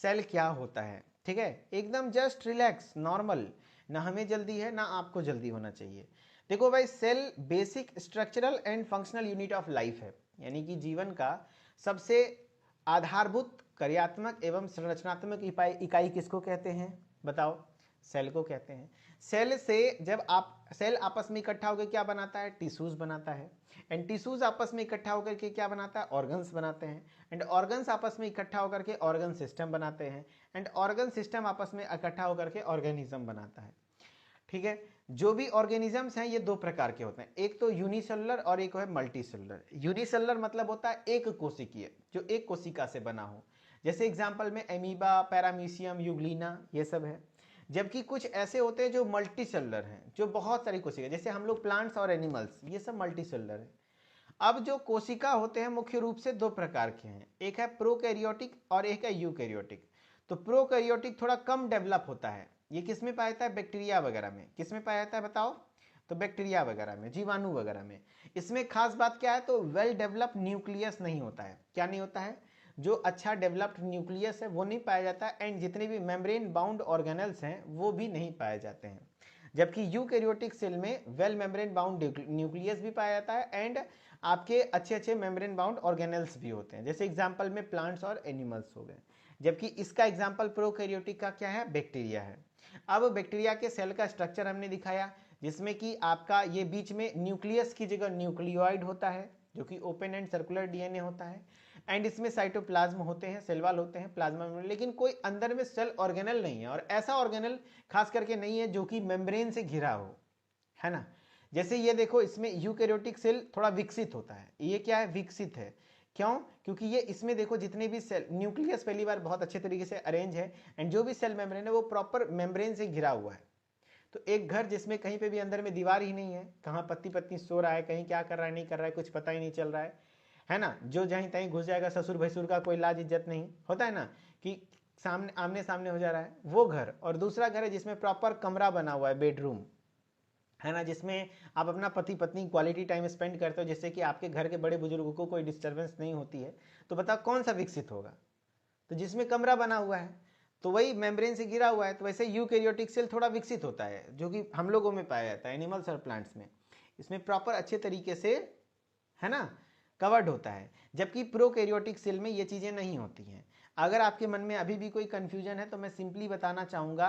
Cell क्या होता है, ठीक है, एकदम जस्ट रिलैक्स नॉर्मल, ना हमें जल्दी है ना आपको जल्दी होना चाहिए। देखो भाई, cell basic structural and functional unit of life है, यानी कि जीवन का सबसे आधारभूत कार्यात्मक एवं संरचनात्मक इकाई किसको कहते हैं, बताओ, सेल को कहते हैं। सेल से जब आप सेल आपस में इकट्ठा होकर क्या बनाता है, टिश्यूज बनाता है, एंड टिश्यूज आपस में इकट्ठा होकर के क्या बनाता है, ऑर्गन्स बनाते हैं, एंड ऑर्गन्स आपस में इकट्ठा होकर के ऑर्गन सिस्टम बनाते हैं, एंड ऑर्गन सिस्टम आपस में इकट्ठा होकर के ऑर्गेनिज्म बनाता है, ठीक है। जो भी ऑर्गेनिजम्स हैं ये दो प्रकार के होते हैं, एक तो यूनिसेलुलर और एक है मल्टीसेलुलर। यूनिसेलुलर मतलब होता है एक कोशिकीय, जो एक कोशिका से बना हो, जैसे एग्जांपल में एमीबा, पैरामीशियम, यूग्लिना, ये सब है। जबकि कुछ ऐसे होते हैं जो मल्टी सेलुलर हैं, जो बहुत सारी कोशिका, जैसे हम लोग प्लांट्स और एनिमल्स, ये सब मल्टी सेलुलर है। अब जो कोशिका होते हैं मुख्य रूप से दो प्रकार के हैं, एक है प्रोकैरियोटिक और एक है यूकैरियोटिक। तो प्रोकैरियोटिक थोड़ा कम डेवलप होता है, ये किस में पाया जाता है, बैक्टीरिया वगैरह में। किस में पाया जाता है बताओ, तो बैक्टीरिया वगैरह में, जीवाणु वगैरह में। इसमें खास बात क्या है, तो वेल डेवलप्ड न्यूक्लियस नहीं होता है। क्या नहीं होता है, जो अच्छा डेवलप्ड न्यूक्लियस है वो नहीं पाया जाता, एंड जितने भी मेम्ब्रेन बाउंड ऑर्गेनल्स हैं वो भी नहीं पाए जाते हैं। जबकि यूकैरियोटिक सेल में वेल मेम्ब्रेन बाउंड न्यूक्लियस भी पाया जाता है, एंड आपके अच्छे अच्छे मेम्ब्रेन बाउंड ऑर्गेनल्स भी होते हैं, जैसे एग्जांपल में प्लांट्स और एनिमल्स हो गए। जबकि इसका एग्जांपल प्रोकैरियोटिक का क्या है, बैक्टीरिया है। अब बैक्टीरिया के सेल का स्ट्रक्चर हमने दिखाया, जिसमें कि आपका ये बीच में न्यूक्लियस की जगह न्यूक्लियोइड होता है, जो कि ओपन एंड सर्कुलर डीएनए होता है, एंड इसमें साइटोप्लाज्म होते हैं, सेल वॉल होते हैं, प्लाज्मा में, लेकिन कोई अंदर में सेल ऑर्गेनल नहीं है, और ऐसा ऑर्गेनल खास करके नहीं है जो कि मेम्ब्रेन से घिरा हो, है ना। जैसे ये देखो, इसमें यूकैरियोटिक सेल थोड़ा विकसित होता है, ये क्या है, विकसित है। क्यों, क्योंकि ये इसमें देखो जितने भी सेल, न्यूक्लियस पहली बार बहुत अच्छे तरीके से अरेंज है, एंड जो भी सेल मेम्ब्रेन है वो प्रॉपर मेम्ब्रेन से घिरा हुआ है। तो एक घर जिसमें कहीं पे भी अंदर में दीवार ही नहीं है, कहाँ पति पत्नी सो रहा है, कहीं क्या कर रहा है नहीं कर रहा है, कुछ पता ही नहीं चल रहा है ना, जो जहीं तहीं घुस जाएगा, ससुर भैसुर का कोई लाज इज्जत नहीं होता है ना, कि सामने आमने सामने हो जा रहा है, वो घर। और दूसरा घर है जिसमें प्रॉपर कमरा बना हुआ है, बेडरूम, है ना, जिसमें आप अपना पति पत्नी क्वालिटी टाइम स्पेंड करते हो, जिससे कि आपके घर के बड़े बुजुर्गों को कोई डिस्टर्बेंस नहीं होती है। तो बताओ कौन सा विकसित होगा, तो जिसमें कमरा बना हुआ है, तो वही मेम्ब्रेन से घिरा हुआ है। तो वैसे यूकैरियोटिक सेल थोड़ा विकसित होता है, जो कि हम लोगों में पाया जाता है, एनिमल्स और प्लांट्स में। इसमें प्रॉपर अच्छे तरीके से, है ना, कवर्ड होता है। जबकि प्रोकैरियोटिक सेल में ये चीज़ें नहीं होती हैं। अगर आपके मन में अभी भी कोई कन्फ्यूजन है तो मैं सिंपली बताना चाहूँगा